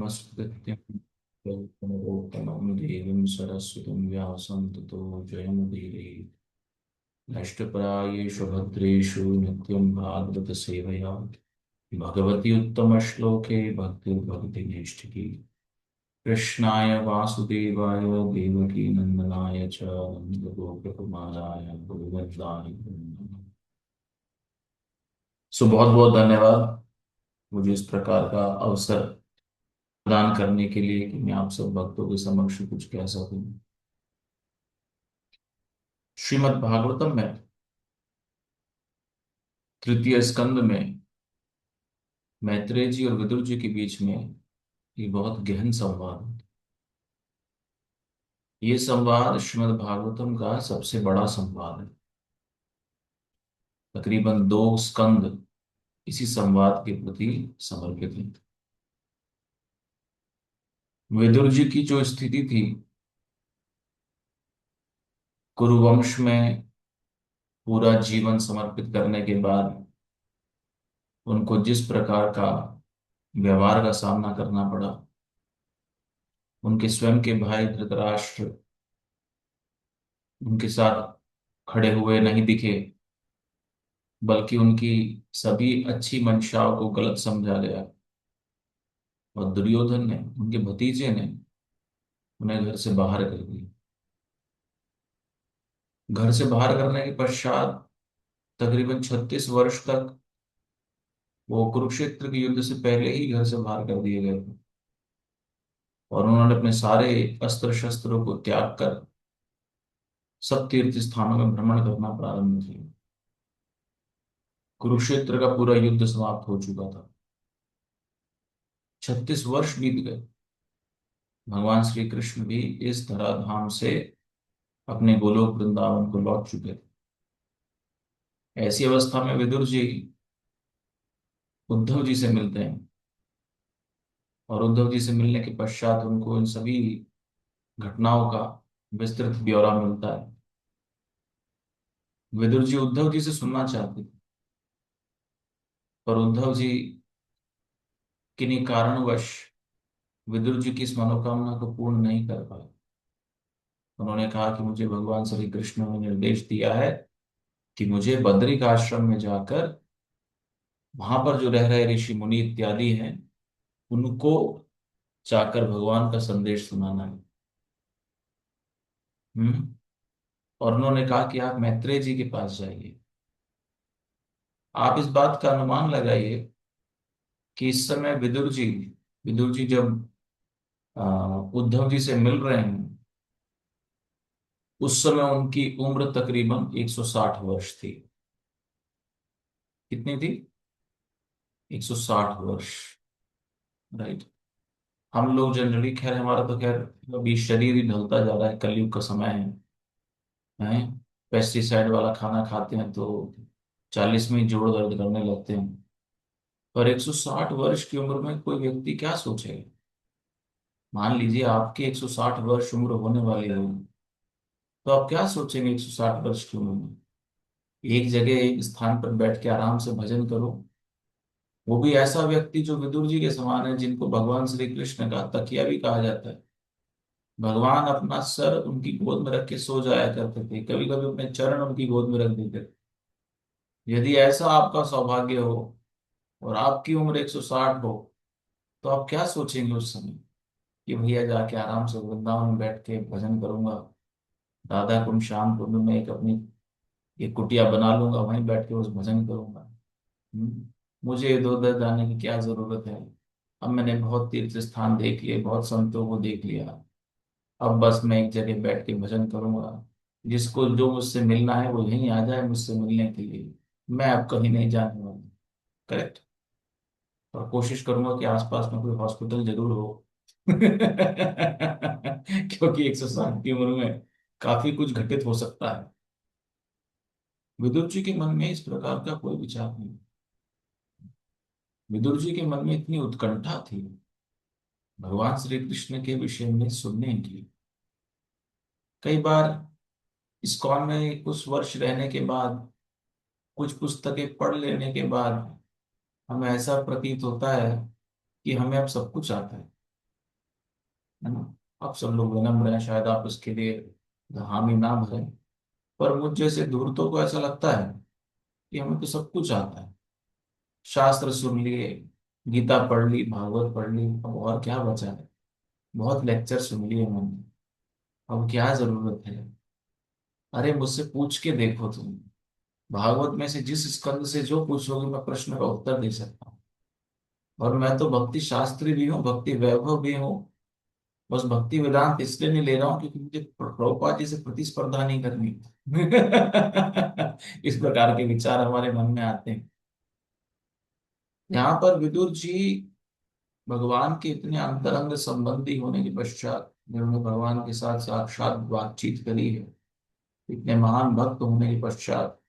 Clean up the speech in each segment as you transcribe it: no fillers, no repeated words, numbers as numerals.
नमस्कृत्यं पुनरोत्तमं देवीं सरस्वतीं व्यासं ततो जयमुदीरये। नष्टप्रायेषु भद्रेषु नित्यं भागवतसेवया भगवति उत्तमश्लोके भक्तिर्भवति नैष्ठिकी। कृष्णाय वासुदेवाय देवकी नंदनाय च नन्दगोपकुमाराय गोविन्दाय नमः। बहुत बहुत धन्यवाद मुझे इस प्रकार का अवसर प्रदान करने के लिए कि मैं आप सब भक्तों के समक्ष कुछ कह सकूं। श्रीमद् भागवतम में तृतीय स्कंद में मैत्रेय जी और विदुर जी के बीच में ये बहुत गहन संवाद है। ये संवाद श्रीमद् भागवतम का सबसे बड़ा संवाद है। तकरीबन 2 स्कंद इसी संवाद के प्रति समर्पित हैं। विदुर जी की जो स्थिति थी कुरुवंश में पूरा जीवन समर्पित करने के बाद उनको जिस प्रकार का व्यवहार का सामना करना पड़ा, उनके स्वयं के भाई धृतराष्ट्र उनके साथ खड़े हुए नहीं दिखे, बल्कि उनकी सभी अच्छी मंशाओं को गलत समझा गया और दुर्योधन ने, उनके भतीजे ने, उन्हें घर से बाहर कर दिया। घर से बाहर करने के पश्चात तकरीबन 36 वर्ष तक वो कुरुक्षेत्र के युद्ध से पहले ही घर से बाहर कर दिए गए थे और उन्होंने अपने सारे अस्त्र शस्त्रों को त्याग कर सब तीर्थ स्थानों में भ्रमण करना प्रारंभ किया। कुरुक्षेत्र का पूरा युद्ध समाप्त हो चुका था। 36 वर्ष बीत गए। भगवान श्री कृष्ण भी इस धराधाम से अपने गोलोक वृंदावन को लौट चुके थे। ऐसी अवस्था में विदुर जी उद्धव जी से मिलते हैं और उद्धव जी से मिलने के पश्चात उनको इन सभी घटनाओं का विस्तृत ब्यौरा मिलता है। विदुर जी उद्धव जी से सुनना चाहते थे, पर उद्धव जी किन्हीं कारणवश विदुर जी की इस मनोकामना को पूर्ण नहीं कर पाए। उन्होंने कहा कि मुझे भगवान श्री कृष्ण ने निर्देश दिया है कि मुझे बद्रिक आश्रम में जाकर वहां पर जो रह रहे ऋषि मुनि इत्यादि हैं उनको जाकर भगवान का संदेश सुनाना है। हम्म। और उन्होंने कहा कि आप मैत्रेय जी के पास जाइए। आप इस बात का अनुमान लगाइए कि इस समय विदुर जी जब उद्धव जी से मिल रहे हैं, उस समय उनकी उम्र तकरीबन 160 वर्ष थी। कितनी थी? 160 वर्ष। राइट। हम लोग जनरली, खैर हमारा तो खैर अभी शरीर ही ढलता जा रहा है, कलयुग का समय है। पेस्टिसाइड वाला खाना खाते हैं तो 40 में ही जोड़ दर्द करने लगते हैं। पर 160 वर्ष की उम्र में कोई व्यक्ति क्या सोचेगा? मान लीजिए आपकी 160 वर्ष उम्र होने वाली है, तो आप क्या सोचेंगे 160 वर्ष की उम्र में? एक जगह एक स्थान पर बैठ के आराम से भजन करो। वो भी ऐसा व्यक्ति जो विदुर जी के समान है, जिनको भगवान श्री कृष्ण का तकिया भी कहा जाता है। भगवान अपना सर उनकी गोद में रख के सो जाया करते थे, कभी कभी अपने चरण उनकी गोद में रख देते थे। यदि ऐसा आपका सौभाग्य हो और आपकी उम्र 160 हो, तो आप क्या सोचेंगे उस समय? कि भैया जाके आराम से वृंदावन में बैठ के भजन करूंगा, राधा कुंड श्याम कुंड में एक कुटिया बना लूंगा, वहीं बैठ के उस भजन करूंगा। मुझे इधर उधर जाने की क्या जरूरत है? अब मैंने बहुत तीर्थ स्थान देख लिए, बहुत संतों को देख लिया। अब बस मैं एक जगह बैठ के भजन करूंगा। जिसको जो मुझसे मिलना है वो यहीं आ जाए मुझसे मिलने के लिए। मैं अब कहीं नहीं जाने वाला। करेक्ट। और कोशिश करूंगा कि आसपास में कोई हॉस्पिटल जरूर हो। क्योंकि 160 की उम्र में काफी कुछ घटित हो सकता है। विदुर जी के मन में इस प्रकार का कोई विचार नहीं। विदुर जी के मन में इतनी उत्कंठा थी भगवान श्री कृष्ण के विषय में सुनने की। कई बार इस्कॉन में कुछ वर्ष रहने के बाद, कुछ पुस्तकें पढ़ लेने के बाद हमें ऐसा प्रतीत होता है कि हमें अब सब कुछ आता है। है ना। आप सब लोग विनम्र हैं, शायद आप उसके लिए हामी ना भरें, पर मुझ जैसे धूर्तों को ऐसा लगता है कि हमें तो सब कुछ आता है। शास्त्र सुन लिए, गीता पढ़ ली, भागवत पढ़ ली, अब और क्या बचा है। बहुत लेक्चर सुन लिए मैंने, अब क्या जरूरत है। अरे मुझसे पूछ के देखो तुम, भागवत में से जिस स्कंद से जो पूछोगे मैं प्रश्न का उत्तर दे सकता हूँ। और मैं तो भक्ति शास्त्री भी हूँ, भक्ति वैभव भी हूँ। बस भक्ति वेदांत इसलिए नहीं ले रहा हूँ क्योंकि मुझे प्रभुपाद जी से प्रतिस्पर्धा नहीं करनी। इस प्रकार के विचार हमारे मन में आते हैं। यहाँ पर विदुर जी भगवान के इतने अंतरंग संबंधी होने के पश्चात, जिन्होंने भगवान के साथ साक्षात बातचीत करी है, इतने महान भक्त होने के पश्चात,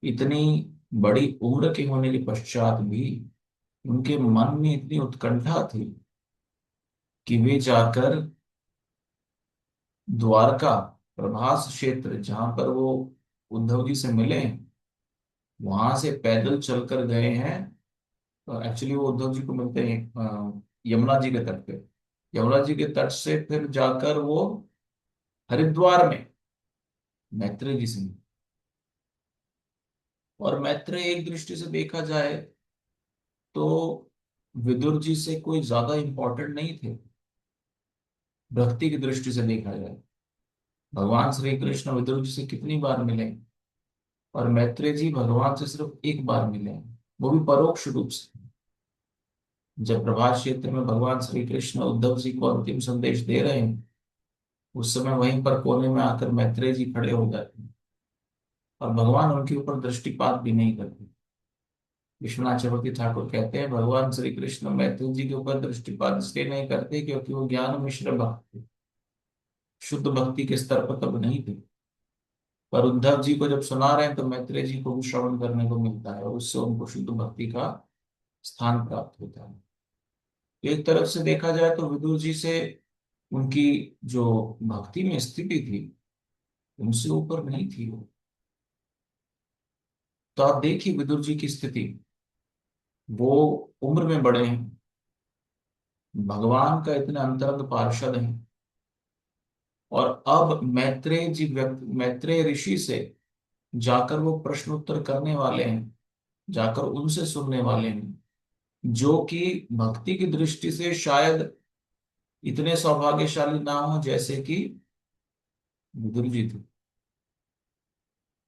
इतनी बड़ी उम्र के होने के पश्चात भी उनके मन में इतनी उत्कंठा थी कि वे जाकर द्वारका, प्रभास क्षेत्र जहां पर वो उद्धव जी से मिले, वहां से पैदल चलकर गए हैं। एक्चुअली वो उद्धव जी को मिलते हैं यमुना जी के तट पे। यमुना जी के तट से फिर जाकर वो हरिद्वार में मैत्रेय जी से मिले। और मैत्रेय एक दृष्टि से देखा जाए तो विदुर जी से कोई ज्यादा इंपॉर्टेंट नहीं थे, भक्ति की दृष्टि से देखा जाए। भगवान श्री कृष्ण विदुर जी से कितनी बार मिले, और मैत्रेय जी भगवान से सिर्फ एक बार मिले हैं, वो भी परोक्ष रूप से। जब प्रभास क्षेत्र में भगवान श्री कृष्ण उद्धव जी को अंतिम संदेश दे रहे हैं, उस समय वहीं पर कोने में आकर मैत्रेय जी खड़े हो जाते हैं, और भगवान उनके ऊपर दृष्टिपात भी नहीं करते। विश्वनाथ चक्रवर्ती ठाकुर कहते हैं भगवान श्री कृष्ण मैत्रेय जी के ऊपर दृष्टिपात इसलिए नहीं करते क्योंकि वो ज्ञान मिश्र भक्त थे, शुद्ध भक्ति के स्तर पर तब नहीं थे। पर उद्धव जी को जब सुना रहे हैं तो मैत्रेय जी को भी श्रवण करने को मिलता है, और उससे उनको शुद्ध भक्ति का स्थान प्राप्त होता है। एक तरफ से देखा जाए तो विदुर जी से उनकी जो भक्ति में स्थिति थी, उनसे ऊपर नहीं थी वो। तो आप देखिए विदुर जी की स्थिति, वो उम्र में बड़े हैं, भगवान का इतने अंतरंग पार्षद हैं, और अब मैत्रेय ऋषि से जाकर वो प्रश्न उत्तर करने वाले हैं, जाकर उनसे सुनने वाले हैं, जो कि भक्ति की दृष्टि से शायद इतने सौभाग्यशाली ना हो जैसे कि विदुर जी थे।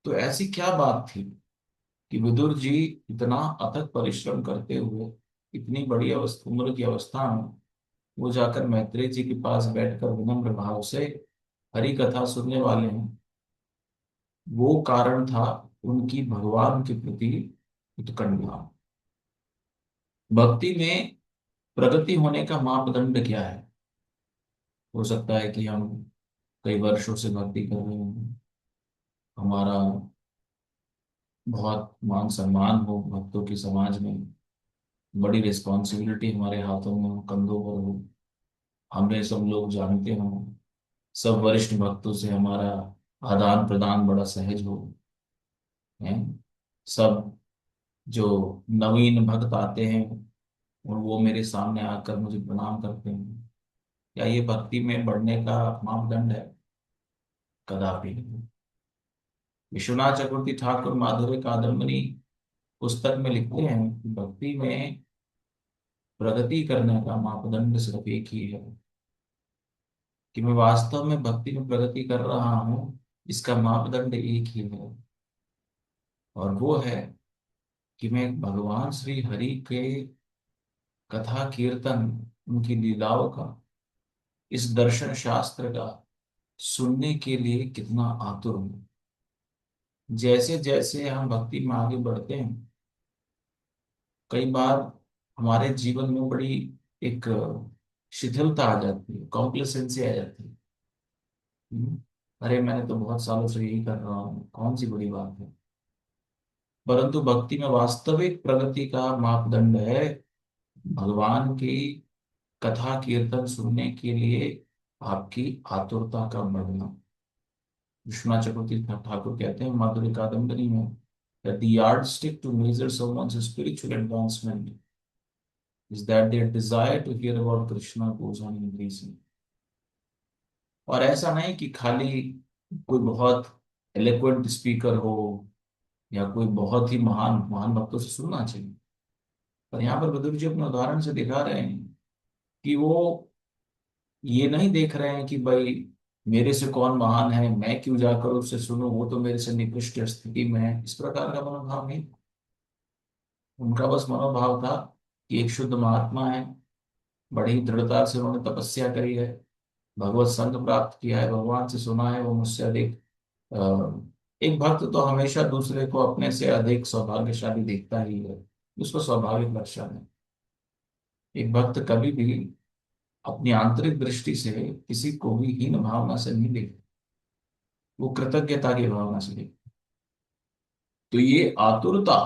तो ऐसी क्या बात थी कि विदुर जी इतना अथक परिश्रम करते हुए, इतनी बड़ी अवस्था, उम्र की अवस्था में, वो जाकर मैत्रेय जी के पास बैठकर विनम्र भाव से हरि कथा सुनने वाले हैं। वो कारण था उनकी भगवान के प्रति उत्कंठा। भक्ति में प्रगति होने का मापदंड क्या है? हो सकता है कि हम कई वर्षों से भक्ति कर रहे हैं, हमारा बहुत मान सम्मान हो भक्तों की समाज में, बड़ी रिस्पॉन्सिबिलिटी हमारे हाथों में हो, कंधों पर हो, हमें सब लोग जानते हो, सब वरिष्ठ भक्तों से हमारा आदान प्रदान बड़ा सहज हो, है। सब जो नवीन भक्त आते हैं और वो मेरे सामने आकर मुझे प्रणाम करते हैं, क्या ये भक्ति में बढ़ने का मापदंड है? कदापि नहीं। विश्वनाथ चक्रवर्ती ठाकुर माधुर्य कादम्बरी पुस्तक में लिखते हैं कि भक्ति में प्रगति करने का मापदंड सिर्फ एक ही है, कि मैं वास्तव में भक्ति में प्रगति कर रहा हूँ, इसका मापदंड एक ही है। और वो है कि मैं भगवान श्री हरि के कथा कीर्तन, उनकी लीलाओं का, इस दर्शन शास्त्र का सुनने के लिए कितना आतुर हूँ। जैसे जैसे हम भक्ति में आगे बढ़ते हैं, कई बार हमारे जीवन में बड़ी एक शिथिलता आ जाती है, कॉम्प्लेसेंसी आ जाती है। हम्म, अरे मैंने तो बहुत सालों से यही कर रहा हूँ, कौन सी बड़ी बात है। परंतु भक्ति में वास्तविक प्रगति का मापदंड है भगवान की कथा कीर्तन सुनने के लिए आपकी आतुरता का बढ़ना। विश्वनाथ चक्रवर्ती ठाकुर कहते हैं माधुर्य कादम्बरी में, that the yardstick to measure someone's spiritual advancement is that their desire to hear about Krishna goes on increasing. और ऐसा नहीं कि खाली कोई बहुत एलोक्वेंट स्पीकर हो या कोई बहुत ही महान महान भक्तों से सुनना चाहिए। पर यहाँ पर विदुर जी अपने उदाहरण से दिखा रहे हैं कि वो ये नहीं देख रहे हैं कि भाई मेरे से कौन महान है, मैं क्यों जाकर उससे सुनूं, वो तो मेरे से निकृष्ट स्थिति में है, इस प्रकार का मनोभाव नहीं। उनका बस मनोभाव था कि एक शुद्ध महात्मा है, बड़ी दृढ़ता से उन्होंने तपस्या करी है, भगवत संग प्राप्त किया है, भगवान से सुना है, वो मुझसे अधिक एक भक्त तो हमेशा दूसरे को अपने से अधिक सौभाग्यशाली देखता ही है, उसको स्वाभाविक लक्षण है। एक भक्त कभी भी अपनी आंतरिक दृष्टि से किसी को भी हीन भावना से नहीं देखता, वो कृतज्ञता की भावना से देखता। तो ये आतुरता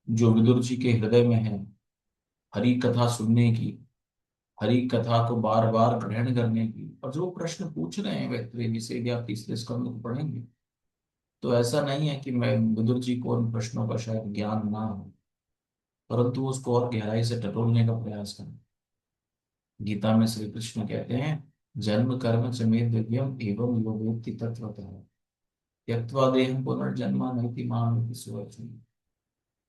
जो विदुर जी के हृदय में है, हरि कथा सुनने की, हरि कथा को बार बार ग्रहण करने की, और जो प्रश्न पूछ रहे हैं व्यक्ति से, यदि आप तीसरे स्कंद को पढ़ेंगे तो ऐसा नहीं है कि मैं विदुर जी को उन प्रश्नों का शायद ज्ञान ना हो, परंतु उसको और गहराई से टटोलने का प्रयास करें। गीता में श्री कृष्ण कहते हैं, जन्म कर्म च मे दिव्यम एवं यो वेत्ति तत्वतः त्यक्त्वा देहं पुनर्जन्म नैति माम सुअर्जुन।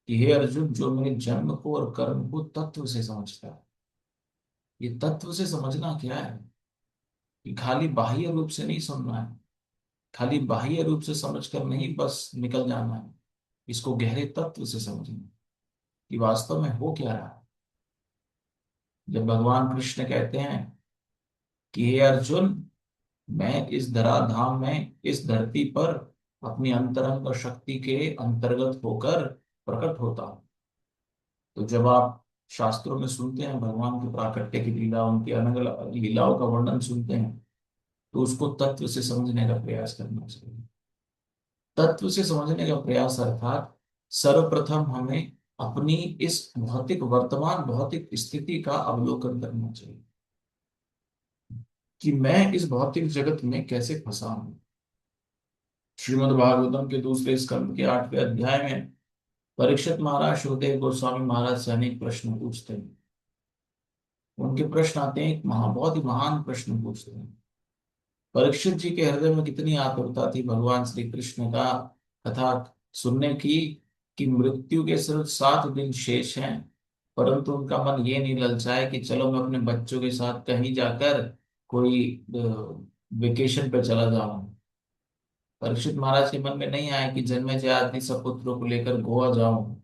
कि हे अर्जुन, जो मेरे जन्म को और कर्म को तत्व से समझता है। ये तत्व से समझना क्या है? कि खाली बाह्य रूप से नहीं सुनना है, खाली बाह्य रूप से समझकर नहीं बस निकल जाना है, इसको गहरे तत्व से समझना कि वास्तव में हो क्या रहा है। जब भगवान कृष्ण कहते हैं कि हे अर्जुन, मैं इस धराधाम में, इस धरती पर अपनी अंतरंग शक्ति के अंतर्गत होकर प्रकट होता हूं, तो जब आप शास्त्रों में सुनते हैं भगवान की प्राकट्य की लीला, उनकी अलग अलग लीलाओं का वर्णन सुनते हैं, तो उसको तत्व से समझने का प्रयास करना चाहिए। तत्व से समझने का प्रयास अर्थात सर्वप्रथम हमें अपनी इस भौतिक वर्तमान भौतिक स्थिति का अवलोकन करना चाहिए कि मैं इस भौतिक जगत में कैसे फंसा हूं। श्रीमद् भागवतम के दूसरे स्कंद के 8वें अध्याय में परीक्षित महाराज सुखदेव गोस्वामी महाराज से अनेक प्रश्न पूछते हैं। उनके प्रश्न आते हैं, एक बहुत ही महान प्रश्न पूछते हैं। परीक्षित जी के हृदय में कितनी आतुरता थी भगवान श्री कृष्ण का कथा सुनने की, कि मृत्यु के सिर्फ 7 दिन शेष हैं, परंतु उनका मन ये नहीं ललचाए कि चलो मैं अपने बच्चों के साथ कहीं जाकर कोई वेकेशन पे चला जाऊं। परीक्षित महाराज के मन में नहीं आया कि जन्मेजय आदि सब पुत्रों को लेकर गोवा जाऊं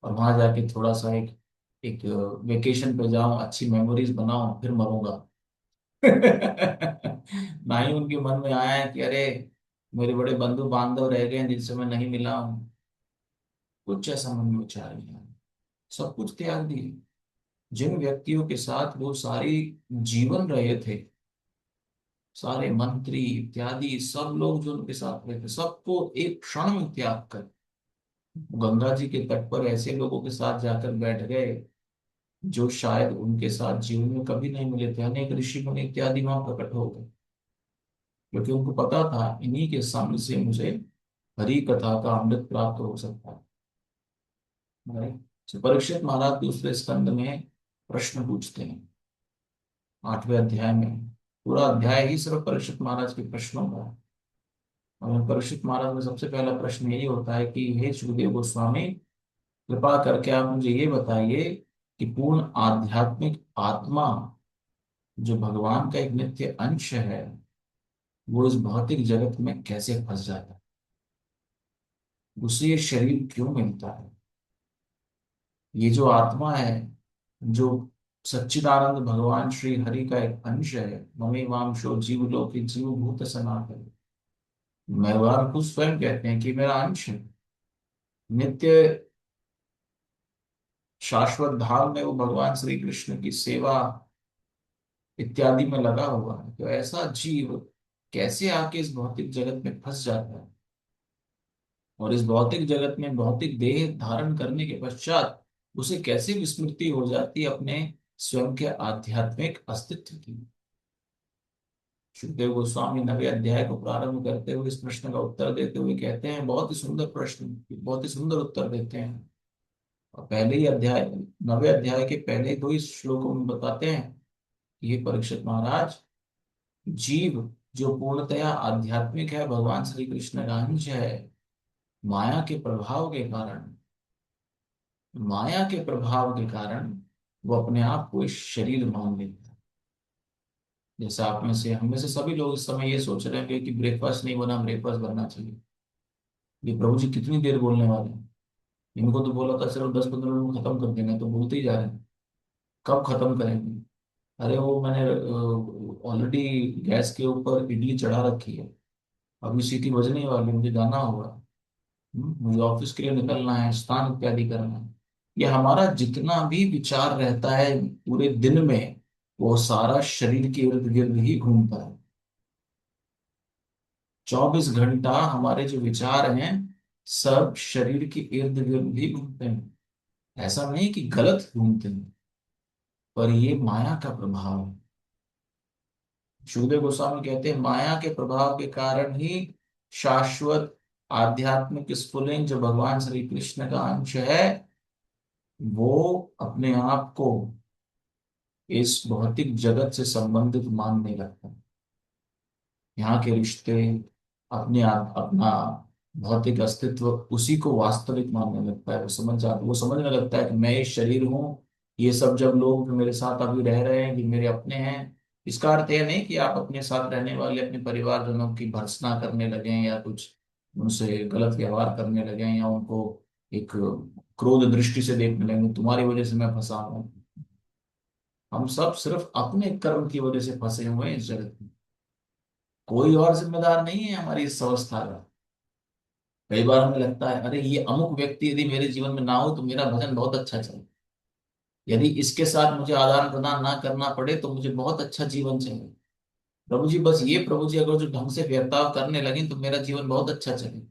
और वहां जाके थोड़ा सा एक एक वेकेशन पे जाऊं, अच्छी मेमोरीज बनाऊं, फिर मरूंगा। ना ही उनके मन में आया है कि अरे मेरे बड़े बंधु बांधव रह गए हैं जिनसे मैं नहीं मिला हूं। कुछ ऐसा मन में विचार नहीं आया, सब कुछ त्याग दिए। जिन व्यक्तियों के साथ वो सारी जीवन रहे थे, सारे मंत्री इत्यादि सब लोग जो उनके साथ रहे थे, सबको एक क्षण में त्याग कर गंगा जी के तट पर ऐसे लोगों के साथ जाकर बैठ गए जो शायद उनके साथ जीवन में कभी नहीं मिले थे। अनेक ऋषि मुनि इत्यादि वहां प्रकट हो गए, क्योंकि उनको पता था इन्हीं के सामने से मुझे हरि कथा का अमृत प्राप्त हो सकता है। Right? तो परीक्षित महाराज दूसरे स्कंद में प्रश्न पूछते हैं 8वें अध्याय में। पूरा अध्याय ही सिर्फ परीक्षित महाराज के प्रश्नों का है। और परीक्षित महाराज में सबसे पहला प्रश्न यही होता है कि हे सुखदेव गोस्वामी, कृपा करके आप मुझे ये बताइए कि पूर्ण आध्यात्मिक आत्मा जो भगवान का एक नित्य अंश है, वो इस भौतिक जगत में कैसे फंस जाता है, उसे ये शरीर क्यों मिलता है। ये जो आत्मा है, जो सच्चिदानंद भगवान श्री हरि का एक अंश है, ममे वांशो जीव लोके जीव भूत सनातन, भगवान खुद स्वयं कहते हैं कि मेरा अंश है, नित्य शाश्वत धाम में वो भगवान श्री कृष्ण की सेवा इत्यादि में लगा हुआ है। तो ऐसा जीव कैसे आके इस भौतिक जगत में फंस जाता है, और इस भौतिक जगत में भौतिक देह धारण करने के पश्चात उसे कैसे विस्मृति हो जाती है अपने स्वयं के आध्यात्मिक अस्तित्व की। सुखदेव गोस्वामी 9वें अध्याय को प्रारंभ करते हुए इस प्रश्न का उत्तर देते हुए कहते हैं, बहुत ही सुंदर प्रश्न, बहुत ही सुंदर उत्तर देते हैं। और पहले ही अध्याय 9वें अध्याय के पहले 2 ही श्लोकों में बताते हैं कि ये परीक्षित महाराज, जीव जो पूर्णतया आध्यात्मिक है, भगवान श्री कृष्ण का अंश है, माया के प्रभाव के कारण, माया के प्रभाव के कारण वो अपने आप को इस शरीर मान लेता है। जैसे आप में से, हम में से सभी लोग इस समय ये सोच रहे हैं कि ब्रेकफास्ट नहीं बना, ब्रेकफास्ट बनना चाहिए। ये प्रभु जी कितनी देर बोलने वाले हैं? इनको तो बोला था सिर्फ 10-15 मिनट में खत्म कर देंगे, तो बोलते ही जा रहे हैं। कब खत्म करेंगे? अरे वो मैंने ऑलरेडी गैस के ऊपर इडली चढ़ा रखी है, अभी सीटी बजने वाली, मुझे जाना होगा। मुझे ऑफिस के लिए निकलना है, स्नान इत्यादि करना है। ये हमारा जितना भी विचार रहता है पूरे दिन में, वो सारा शरीर के इर्द गिर्द ही घूमता है। 24 घंटा हमारे जो विचार हैं, सब शरीर के इर्द गिर्द ही घूमते हैं। ऐसा नहीं कि गलत घूमते हैं, पर ये माया का प्रभाव है। शुकदेव गोस्वामी कहते हैं, माया के प्रभाव के कारण ही शाश्वत आध्यात्मिक स्फुलिंग जो भगवान श्री कृष्ण का अंश है, वो अपने आप को इस भौतिक जगत से संबंधित मानने लगता है। यहाँ के रिश्ते, अपना भौतिक अस्तित्व, उसी को वास्तविक मानने लगता है। वो समझने लगता है कि मैं ये शरीर हूँ। ये सब जब लोग जो मेरे साथ अभी रह रहे हैं, ये मेरे अपने हैं। इसका अर्थ यह नहीं कि आप अपने साथ रहने वाले अपने परिवारजनों की भर्त्सना करने लगे या कुछ उनसे गलत व्यवहार करने लगे या उनको एक क्रोध दृष्टि से देखने लगे, तुम्हारी वजह से मैं फंसा हूं। हम सब सिर्फ अपने कर्म की वजह से फंसे हुए हैं इस जगत में। कोई और जिम्मेदार नहीं है हमारी इस अवस्था का। कई बार हमें लगता है, अरे ये अमुक व्यक्ति यदि मेरे जीवन में ना हो तो मेरा भजन बहुत अच्छा चले। यदि इसके साथ मुझे आदान प्रदान ना करना पड़े तो मुझे बहुत अच्छा जीवन चले। प्रभु जी बस ये, प्रभु जी अगर जो ढंग से बर्ताव करने लगे तो मेरा जीवन बहुत अच्छा चले।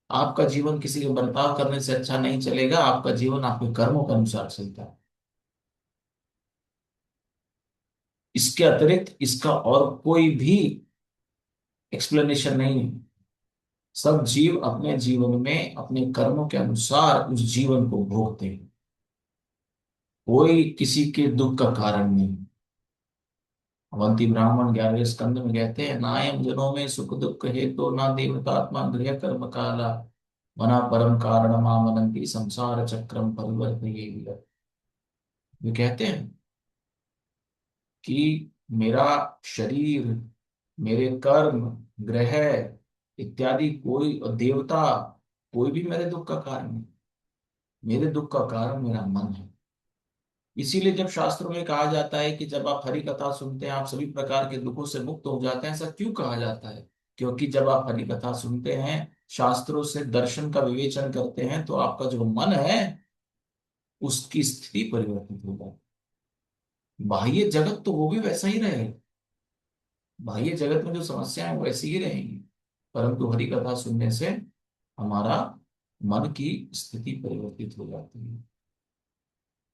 आपका जीवन किसी के बर्ताव करने से अच्छा नहीं चलेगा, आपका जीवन आपके कर्मों के अनुसार चलता है। इसके अतिरिक्त इसका और कोई भी एक्सप्लेनेशन नहीं है। सब जीव अपने जीवन में अपने कर्मों के अनुसार उस जीवन को भोगते हैं। कोई किसी के दुख का कारण नहीं। अवंती ब्राह्मण 11वें स्कंद में कहते हैं, नायम जनों में सुख दुख हेतु ना देवतात्मा गृह कर्म काला, मना परम कारण मामनंती संसार चक्रम परिवर्त ये विगत। वे कहते हैं कि मेरा शरीर, मेरे कर्म, ग्रह इत्यादि, कोई देवता, कोई भी मेरे दुख का कारण नहीं। मेरे दुख का कारण मेरा मन है। इसीलिए जब शास्त्रों में कहा जाता है कि जब आप हरि कथा सुनते हैं आप सभी प्रकार के दुखों से मुक्त हो जाते हैं, ऐसा क्यों कहा जाता है? क्योंकि जब आप हरि कथा सुनते हैं, शास्त्रों से दर्शन का विवेचन करते हैं, तो आपका जो मन है उसकी स्थिति परिवर्तित हो जाती है। बाह्य जगत तो वो भी वैसा ही रहेगा, बाह्य जगत में जो समस्याएं हैं वो वैसी ही रहेंगी, परंतु हरि कथा सुनने से हमारा मन की स्थिति परिवर्तित हो जाती है।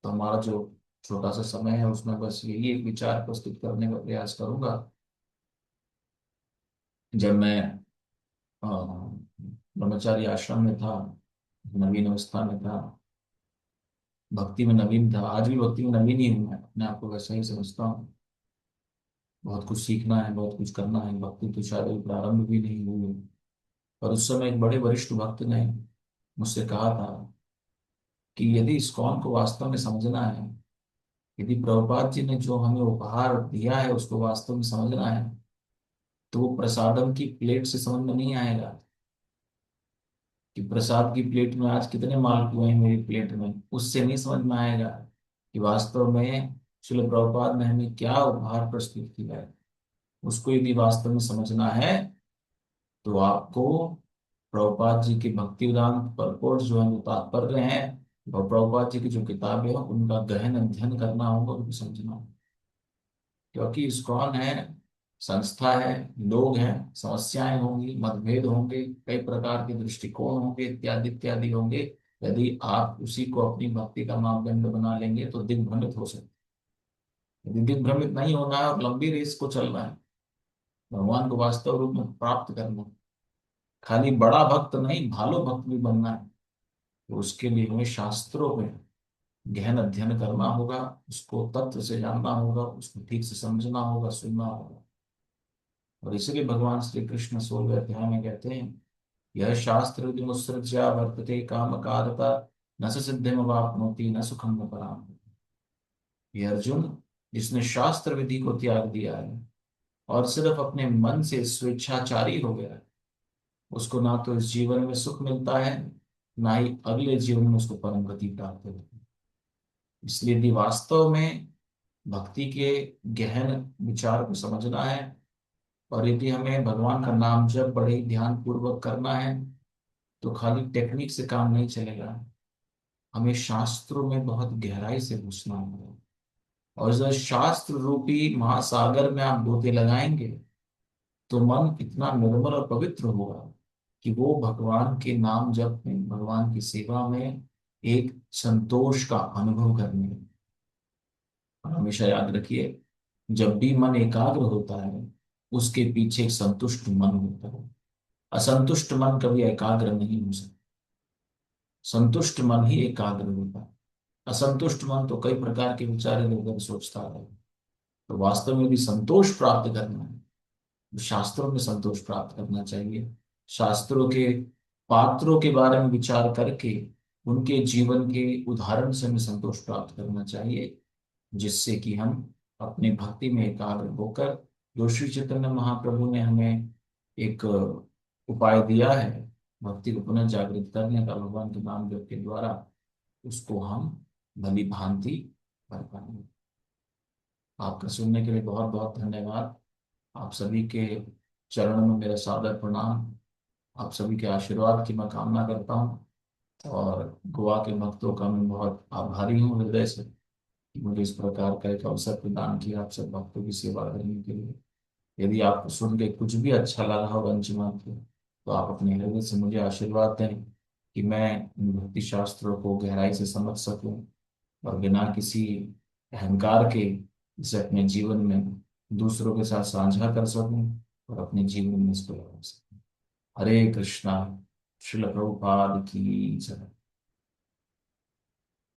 तो हमारा जो छोटा सा समय है उसमें बस यही एक विचार प्रस्तुत करने का प्रयास करूंगा। जब मैं अ, ब्रह्मचारी आश्रम में था, नवीन अवस्था में था, भक्ति में नवीन था, आज भी भक्ति में नवीन ही हूँ, मैं अपने आप को वैसा ही समझता हूँ। बहुत कुछ सीखना है, बहुत कुछ करना है, भक्ति तो शायद अभी प्रारंभ भी नहीं हुई है। पर उस समय एक बड़े वरिष्ठ भक्त ने मुझसे कहा था कि यदि इस्कॉन को वास्तव में समझना है, यदि प्रभुपाद जी ने जो हमें उपहार दिया है उसको वास्तव में समझना है, तो वो प्रसादम की प्लेट से समझ में नहीं आएगा कि प्रसाद की प्लेट में आज कितने मालपुए हैं मेरी प्लेट में, उससे नहीं समझ में आएगा कि वास्तव में श्रील प्रभुपाद ने हमें क्या उपहार प्रस्तुत किया है। उसको यदि वास्तव में समझना है तो आपको प्रभुपाद जी की भक्ति वेदांत परपोर्ट जो है, वो तात्पर्य हैं, और प्रभुपाद जी की जो किताबें हैं उनका गहन अध्ययन करना होगा, उनको समझना होगा। क्योंकि इस्कॉन है, संस्था है, लोग हैं, समस्याएं होंगी, मतभेद होंगे, कई प्रकार के दृष्टिकोण होंगे, इत्यादि इत्यादि होंगे। यदि आप उसी को अपनी भक्ति का मापदंड बना लेंगे तो दिग्भ्रमित हो सकते हैं। यदि दिग्भ्रमित नहीं होना है और लंबी रेस को चलना है, भगवान को वास्तव रूप में प्राप्त करना है, खाली बड़ा भक्त नहीं भालो भक्त भी बनना है, तो उसके लिए हमें शास्त्रों में गहन अध्ययन करना होगा, उसको तत्व से जानना होगा, उसको ठीक से समझना होगा, सुनना होगा। और इसलिए भगवान श्री कृष्ण 16वें अध्याय में कहते हैं, यह शास्त्र यदि मुत्सृज्य वर्तते काम कारता न स सिद्धिम वाप्नोति न सुखम न पराम। ये अर्जुन, जिसने शास्त्र विधि को त्याग दिया है और सिर्फ अपने मन से स्वेच्छाचारी हो गया है, उसको ना तो इस जीवन में सुख मिलता है, ना ही अगले जीवन में उसको परम गति प्राप्त होती है। इसलिए यदि वास्तव में भक्ति के गहन विचार को समझना है, और यदि हमें भगवान का नाम जब बड़े ही ध्यान पूर्वक करना है, तो खाली टेक्निक से काम नहीं चलेगा। हमें शास्त्रों में बहुत गहराई से घुसना होगा। और जब शास्त्र रूपी महासागर में आप गोते लगाएंगे, तो मन इतना निर्मल और पवित्र होगा कि वो भगवान के नाम जप में, भगवान की सेवा में एक संतोष का अनुभव करने लगे। और हमेशा याद रखिए, जब भी मन एकाग्र होता है, उसके पीछे एक संतुष्ट मन होता है। असंतुष्ट मन कभी एकाग्र नहीं हो सकता। संतुष्ट मन ही एकाग्र होता है। असंतुष्ट मन तो कई प्रकार के विचार इधर उधर सोचता है। तो वास्तव में भी संतोष प्राप्त करना है, तो शास्त्रों में संतोष प्राप्त करना चाहिए। शास्त्रों के पात्रों के बारे में विचार करके उनके जीवन के उदाहरण से हमें संतोष प्राप्त करना चाहिए, जिससे कि हम अपनी भक्ति में एकाग्र होकर, जो श्री चैतन्य महाप्रभु ने हमें एक उपाय दिया है भक्ति को पुनः जागृत करने का, भगवान के नाम जप के द्वारा, उसको हम भली भांति कर पाएंगे। आपका सुनने के लिए बहुत बहुत धन्यवाद। आप सभी के चरणों में मेरा सादर प्रणाम। आप सभी के आशीर्वाद की मैं कामना करता हूँ। और गोवा के भक्तों का मैं बहुत आभारी हूँ हृदय से, कि मुझे इस प्रकार का एक अवसर प्रदान किया आप सब भक्तों की सेवा करने के लिए। यदि आपको सुन के कुछ भी अच्छा लगा हो वंचिमान को, तो आप अपने हृदय से मुझे आशीर्वाद दें कि मैं इन भक्ति शास्त्रों को गहराई से समझ सकूं, और बिना किसी अहंकार के इसे अपने जीवन में दूसरों के साथ साझा कर सकूं, और अपने जीवन में इसको लगा सकूं। हरे कृष्णा। श्रील प्रभुपाद की जय।